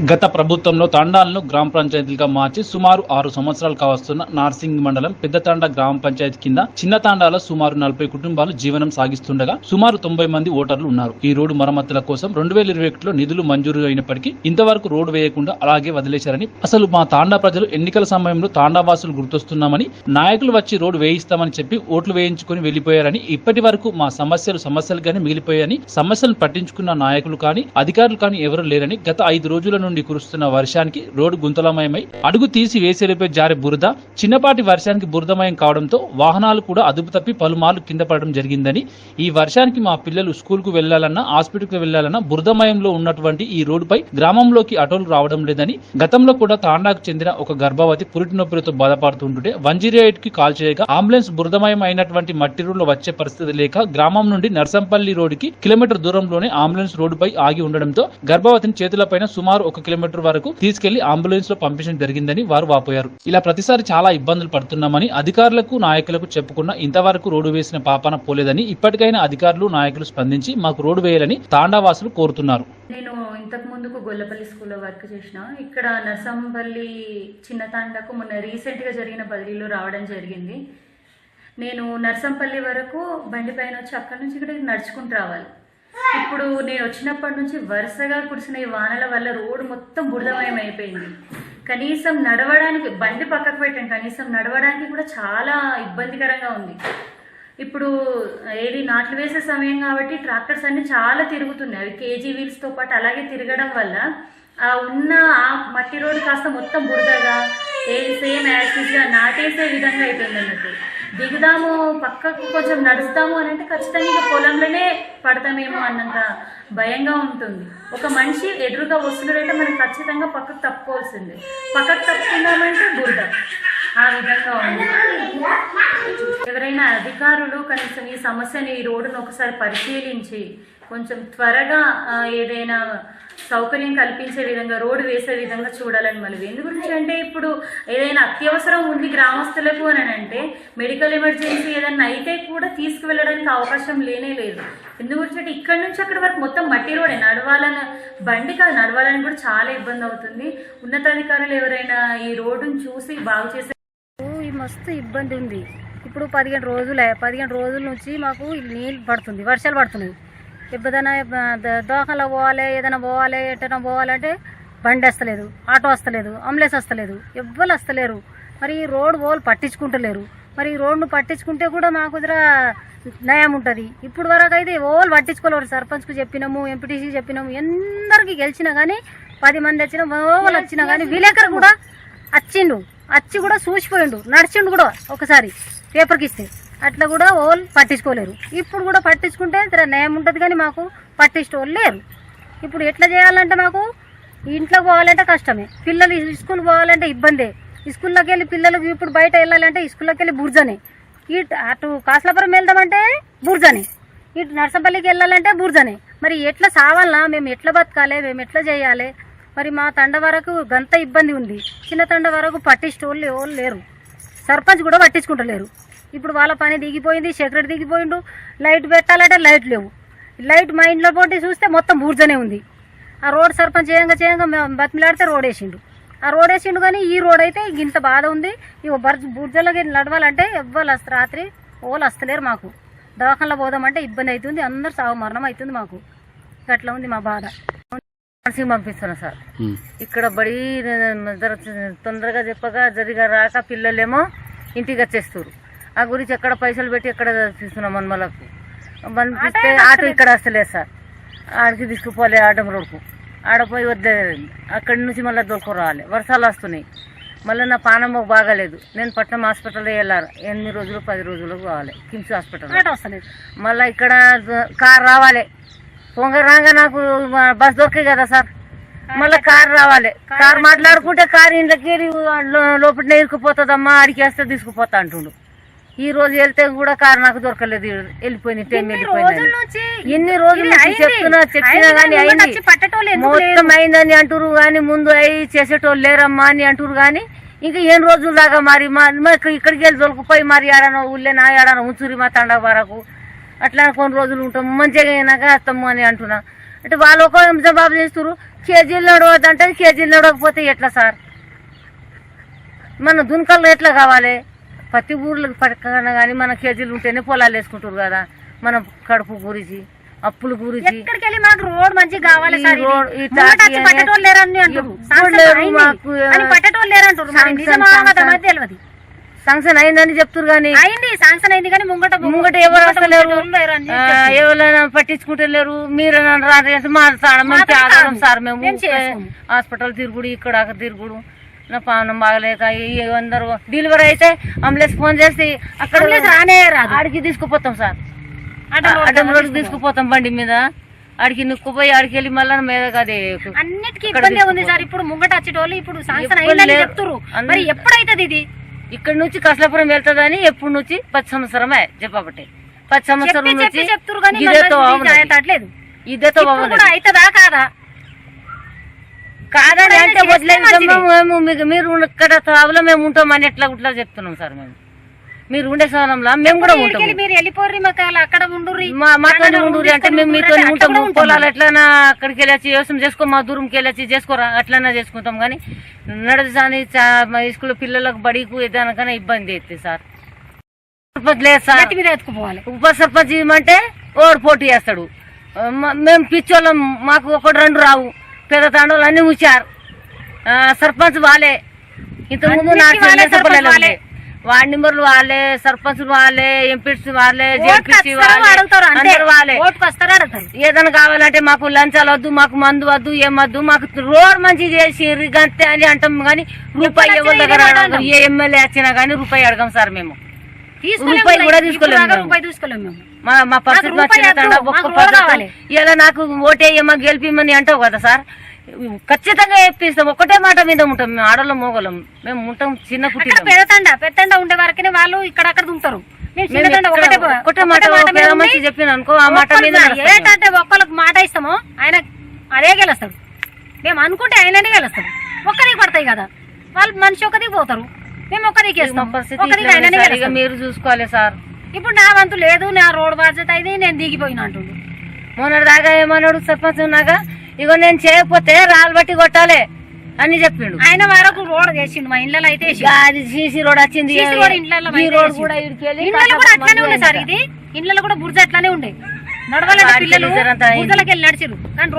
గత ప్రభుత్వంలో తాండాలను గ్రామ పంచాయతీలుగా మార్చి సుమారు 6 సంవత్సరాలు కావస్తున్న నార్సింగ్ మండలం పెద్ద తాండా గ్రామ పంచాయతీ కింద చిన్న తాండాల సుమారు 40 కుటుంబాలు జీవనం సాగిస్తుండగా సుమారు 90 మంది ఓటర్లు ఉన్నారు. ఈ రోడ్డు మరమ్మతుల కోసం 2021లో నిధులు మంజూరు అయినప్పటికీ ఇంతవరకు రోడ్డు వేయకుండా అలాగే వదిలేశారని, అసలు మా తాండా ప్రజలు ఎన్నికల సమయంలో తాండా వాసులు గుర్తొస్తున్నామని, నాయకులు వచ్చి రోడ్డు వేయిస్తామని చెప్పి ఓట్లు వేయించుకుని వెళ్లిపోయారని, ఇప్పటి వరకు మా సమస్యలుగానే మిగిలిపోయాయని, సమస్యలను పట్టించుకున్న నాయకులు కానీ అధికారులు కానీ ఎవరూ లేరని, గత 5 రోజుల నుండి కురుస్తున్న వర్షానికి రోడ్డు గుంతలమయమై అడుగు తీసి వేసేపై జారే బురద, చిన్నపాటి వర్షానికి బురదమయం కావడంతో వాహనాలు కూడా అదుపు తప్పి పలుమార్లు కింద పడడం జరిగిందని, ఈ వర్షానికి మా పిల్లలు స్కూల్ కు వెళ్లాలన్నా హాస్పిటల్కి వెళ్లాలన్నా బురదమయంలో ఉన్నటువంటి ఈ రోడ్డుపై గ్రామంలోకి ఆటోలు రావడం లేదని, గతంలో కూడా తాండాకు చెందిన ఒక గర్భవతి పురిటి నొప్పితో బాధపడుతుంటే 108 కి కాల్ చేయగా అంబులెన్స్ బురదమయం అయినటువంటి మట్టి రోడ్లో వచ్చే పరిస్థితి లేక గ్రామం నుండి నర్సంపల్లి రోడ్డుకి కిలోమీటర్ దూరంలోనే అంబులెన్స్ రోడ్డుపై ఆగి ఉండడంతో గర్భవతిని చేతులపైన సుమారు 1 కిలోమీటర్ వరకు తీసుకెళ్లి అంబులెన్స్ లో పంపించడం జరిగిందని వారు వాపోయారు. ఇలా ప్రతిసారి చాలా ఇబ్బందులు పడుతున్నామని అధికారులకు నాయకులకు చెప్పుకున్న ఇంతవరకు రోడ్డు వేసిన పాపాన పోలేదని, ఇప్పటికైనా అధికారులు నాయకులు స్పందించి మాకు రోడ్డు వేయాలని తాండావాసులు కోరుతున్నారు. నేను ఇంతకు ముందుకు గొల్లపల్లి స్కూల్లో వర్క్ చేసిన, ఇక్కడ నర్సంపల్లి చిన్న తాండాకు మొన్న రీసెంట్ గా జరిగిన బదిలీలో రావడం జరిగింది. నేను నర్సంపల్లి వరకు బండి పైన వచ్చి అక్కడి నుంచి ఇక్కడ నడుచుకుంటూ రావాలి. ఇప్పుడు నేను వచ్చినప్పటి నుంచి వరుసగా కురిసిన ఈ వానల వల్ల రోడ్డు మొత్తం బురదమయం అయిపోయింది. కనీసం నడవడానికి, బండి పక్కకు పెట్టండి, కనీసం నడవడానికి కూడా చాలా ఇబ్బందికరంగా ఉంది. ఇప్పుడు ఏది నాట్లు వేసే సమయం కాబట్టి ట్రాక్టర్స్ అన్ని చాలా తిరుగుతున్నాయి. అవి కేజీ వీల్స్తో పాటు అలాగే తిరగడం వల్ల ఆ మట్టి రోడ్డు కాస్త మొత్తం బురదగా సేమ్ యాక్సిస్గా నాటేసే విధంగా అయిపోయింది అన్నట్టు. దిగుదాము పక్కకు కొంచెం నడుస్తాము అని అంటే ఖచ్చితంగా పొలంలోనే పడతామేమో అన్నంత భయంగా ఉంటుంది. ఒక మనిషి ఎదురుగా వస్తున్నాడంటే మనం ఖచ్చితంగా పక్కకు తప్పుకోవాల్సిందే. పక్కకు తప్పుకున్నామంటే బురద ఆ విధంగా ఉంది. ఎవరైనా అధికారులు కనీసం ఈ సమస్యని, ఈ రోడ్డును ఒకసారి పరిశీలించి కొంచెం త్వరగా ఏదైనా సౌకర్యం కల్పించే విధంగా, రోడ్డు వేసే విధంగా చూడాలని మనం. ఎందు గురించి అంటే ఇప్పుడు ఏదైనా అత్యవసరం ఉంది గ్రామస్తులకు అని అంటే, మెడికల్ ఎమర్జెన్సీ ఏదైనా అయితే కూడా తీసుకువెళ్ళడానికి అవకాశం లేనే లేదు. ఎందు గురించి అంటే ఇక్కడ నుంచి అక్కడి వరకు మొత్తం మట్టి రోడే, నడవాలని బండి కాదు నడవాలని కూడా చాలా ఇబ్బంది అవుతుంది. ఉన్నతాధికారులు ఎవరైనా ఈ రోడ్డును చూసి బాగు చేసే మస్తు ఇబ్బంది ఉంది. ఇప్పుడు 15 రోజుల నుంచి మాకు నీళ్ళు పడుతుంది, వర్షాలు పడుతున్నాయి. ఎప్పుడైనా దోహంలో పోవాలి, ఏదైనా పోవాలి, ఎటైనా పోవాలంటే బండి వస్తలేదు, ఆటో వస్తలేదు, అంబులెన్స్ వస్తలేదు, ఎవ్వరు వస్తలేరు. మరి ఈ రోడ్డు వాళ్ళు పట్టించుకుంటలేరు. మరి ఈ రోడ్డును పట్టించుకుంటే కూడా మాకు నయం ఉంటుంది. ఇప్పుడు వరకు అయితే వాళ్ళు పట్టించుకోలేరు. సర్పంచ్కు చెప్పినాము, ఎంపీటీసీ చెప్పినాము, ఎందరికి గెలిచినా కానీ 10 మంది వచ్చినా వాళ్ళు వచ్చినా కానీ విలేకరు కూడా వచ్చి కూడా చూసిపోయిండు, నడిచిండు కూడా ఒకసారి పేపర్కి ఇస్తే. అట్లా కూడా వాళ్ళు పట్టించుకోలేరు. ఇప్పుడు కూడా పట్టించుకుంటే నయం ఉంటుంది కానీ మాకు పట్టించుకోవాలి లేరు. ఇప్పుడు ఎట్లా చేయాలంటే మాకు ఇంట్లో పోవాలంటే కష్టమే, పిల్లలు స్కూల్ పోవాలంటే ఇబ్బందే. స్కూల్లోకి వెళ్ళి పిల్లలకు ఇప్పుడు బయట వెళ్ళాలంటే స్కూల్లోకి వెళ్ళి బుర్జనే, అటు కాసలాపురం వెళ్దామంటే బుర్జనే, ఇటు నర్సంపల్లికి వెళ్ళాలంటే బుర్జనే. మరి ఎట్లా సావాలనా, మేము ఎట్లా బతకాలి, మేము ఎట్లా చేయాలి? మరి మా తండ వరకు గంత ఇబ్బంది ఉంది. చిన్న తండ వరకు పట్టించుకోళ్ళు ఎవరు లేరు, సర్పంచ్ కూడా పట్టించుకుంటలేరు. ఇప్పుడు వాళ్ళ పని దిగిపోయింది, సెక్రటరీ దిగిపోయిండు. లైట్ పెట్టాలంటే లైట్ లేవు. లైట్ మా ఇంట్లో పోటీ చూస్తే మొత్తం బూర్జనే ఉంది. ఆ రోడ్ సర్పంచ్ చేయంగా బతిమిలాడితే రోడ్ వేసిండు కానీ ఈ రోడ్ అయితే ఇంత బాధ ఉంది. ఇవి బూర్జలోకి నడవాలంటే ఎవ్వరు రాత్రి ఓళ్ళు వస్తలేరు. మాకు దవాఖానలో పోదామంటే ఇబ్బంది అవుతుంది, అందరు సాగు మరణం అవుతుంది. మాకు అట్లా ఉంది మా బాధ. పంపిస్తున్నా సార్, ఇక్కడ బడి తొందరగా చెప్పగా జరిగా రాక పిల్లలేమో ఇంటికి వచ్చేస్తారు. ఆ గురించి ఎక్కడ పైసలు పెట్టి ఎక్కడ తీస్తున్నాం మనమలకు పంపిస్తే ఆటో ఇక్కడ వస్తలేదు సార్. ఆడికి తీసుకుపోలే ఆటం రోడ్కు, ఆడపోయి వద్లేదు. అక్కడి నుంచి మళ్ళీ దొరకరావాలి. వర్షాలు వస్తున్నాయి. మళ్ళీ నా పానం బాగాలేదు. నేను పట్నం హాస్పిటల్లో వెళ్ళాలి. 8 రోజులు 10 రోజులకు కావాలి కిమ్స్ హాస్పిటల్ వస్తలేదు. మళ్ళీ ఇక్కడ కార్ రావాలి. పొంగరాగా నాకు బస్ దొరికే కదా సార్, మళ్ళీ కార్ రావాలి. కార్ మాట్లాడుకుంటే కార్ ఇంట్లోకి లోపల ఇరుకుపోతుందమ్మా, ఆడికి వేస్తే తీసుకుపోతా అంటుండు. ఈ రోజు వెళ్తే కూడా కారు నాకు దొరకలేదు, వెళ్ళిపోయింది, టైం వెళ్ళిపోయింది. ఎన్ని రోజులు చెప్పినా కానీ అయింది, మొత్తం అయిందని అంటారు కానీ ముందు అయ్యి చేసేటోళ్ళు లేరమ్మా అని అంటారు కానీ ఇంకా ఎన్ని రోజులు దాకా మరి ఇక్కడికి వెళ్ళి దొరికిపోయి మరి ఆడనో ఊళ్ళే నా ఆడనో ఉంచురి మా తండ వరకు అట్లా కొన్ని రోజులు ఉంటాం, మంచిగా అయినాక వస్తాము అని అంటున్నా. అంటే వాళ్ళు ఒక జవాబు చేస్తారు, కేజీలు నడవద్దంటే కేజీలు నడవకపోతే ఎట్లా సార్? మన దున్కల్లో ఎట్లా కావాలి? ప్రతి ఊర్లకు పక్కన కానీ మన కేజీలు ఉంటేనే పొలాలు వేసుకుంటారు కదా. మన కడుపు గురించి, అప్పుల గురించి ఎక్కడికి వెళ్ళి మాకు రోడ్ మంచిగా కావాలి సార్. పట్టేటోళ్ళు లేరని అంటారు, పట్టేటోళ్ళు లేరంటారు. తెలియదు శాంక్షన్ అయిందని చెప్తారు కానీ అయింది, శాంక్షన్ అయింది కానీ ముంగట ఎవరు వస్తలేరు, ఎవరైనా పట్టించుకుంటలేరు. మీరు మాట్లాడడం సార్, మేము హాస్పిటల్ తిరుగుడు, ఇక్కడ అక్కడ తిరుగుడు, నా పానం బాగలేక అందరూ డెలివరీ అయితే అంబులెన్స్ ఫోన్ చేసి అక్కడ రానే రాదు, ఆడికి తీసుకుపోతాం సార్. అడ్డం రోడ్డుకి తీసుకుపోతాం బండి మీద, ఆడికి నుక్కుపోయి ఆడికి వెళ్ళి మళ్ళీ మీద అది అన్నిటికీ ఇబ్బంది ఉంది సార్. ఇప్పుడు ముంగట వచ్చేటోళ్ళు ఇప్పుడు శాంక్షన్ అయిందని చెప్తారు, మరి ఎప్పుడైతుంది ఇది? ఇక్కడ నుంచి కసలాపురం వెళ్తుందని ఎప్పుడు నుంచి 10 సంవత్సరమే చెప్పబట్టే 10 సంవత్సరం నుంచి చెప్తారు కానీ అట్లేదు. ఇదేతో అవుతుందా కాదా? కాదని అంటే వదిలేదు. మీరు ఇక్కడ తావులో మేము ఉంటాం అని ఎట్లా ఇట్లా చెప్తున్నాం సార్. మేము మీరు ఉండే స్థానంలో మేము కూడా ఉంటాం. మీరు వెళ్ళిపోర్రి, మాకు అక్కడ ఉండుర్రి, మాతోనే ఉండుర్రి అంటే మేము మీతో ఉంటాము. పొలాలు ఎట్లన్నా అక్కడికి వెళ్ళొచ్చి వ్యవసాయం చేసుకో, మా దూరంకి వెళ్ళొచ్చి చేసుకోరా, అట్లన్నా చేసుకుంటాం. కానీ నడచాని స్కూల్ పిల్లలకు బడికి ఏదానికైనా ఇబ్బంది అవుతుంది సార్. సర్పంచ్ లేదు సార్, ఎత్తుకుపోవాలి. ఉప సర్పంచ్ ఇవ్వమంటే ఓడు పోటీ చేస్తాడు. మేము పిచ్చోళ్ళం, మాకు ఒకటి రెండు రావు. పెద్ద తాండవులు అన్ని ఉంచారు. సర్పంచ్ వాళ్ళే, ఇంతకుముందు నాకు వార్డు మెంబర్లు వాళ్ళే, సర్పంచులు వాళ్ళే, ఎంపీసీ వాళ్ళే, జెడ్పీసీ వాళ్ళే. ఏదైనా కావాలంటే మాకు లంచాలు వద్దు, మాకు మందు వద్దు, ఏమద్దు, మాకు రోడ్ మంచి చేసి గంతే అని అంటాం. కానీ రూపాయి ఎవరి దగ్గర ఏ ఎమ్మెల్యే వచ్చినా కానీ రూపాయి అడగం సార్. మేము రూపాయి కూడా తీసుకోలేము. మా పరిస్థితి ఇలా నాకు ఓటేయమ్మా గెలిపిమ్మని అంటావు కదా సార్, ఖచ్చితంగా చెప్పిస్తాం. ఒకటే మాట మీద ఉంటాం మేము, ఆడలో మోగలం మేము ఉంటాం. చిన్న పెద్దండ ఉండే వరకే వాళ్ళు ఇక్కడ అక్కడ దుంటారు. ఒకటే మాట చెప్పిన అనుకో, ఆ మాట మీద ఏంటంటే ఒక్కరికి మాట ఇస్తామో ఆయన అదే గెలుస్తాడు. మేము అనుకుంటే ఆయననే గెలుస్తాడు. ఒక్కరికి పడతాయి కదా, వాళ్ళు మనిషి ఒకరికి పోతారు, మేము ఒక్కరికి వేస్తాం. మీరు చూసుకోవాలి సార్. ఇప్పుడు నా వంతు లేదు, నా రోడ్ బాధ్యత అయితే నేను దిగిపోయినా అంటుండు. మొన్న దాకా ఏమన్నాడు సర్పంచ్ ఉన్నాక, ఇగో నేను చేయకపోతే రాళ్ళు బట్టి కొట్టాలి అని చెప్పిండు. ఆయన వరకు రోడ్ వేసిండు, మా ఇళ్ళలో అయితే అది సీసీ రోడ్ వచ్చింది. ఇళ్ళలో కూడా అట్లానే ఉండే సార్. ఇది ఇళ్ళలో కూడా బుర్జ అట్లానే ఉండే, నడవాలంటే పిల్లలు బుర్జలకి వెళ్ళి నడిచారు కానీ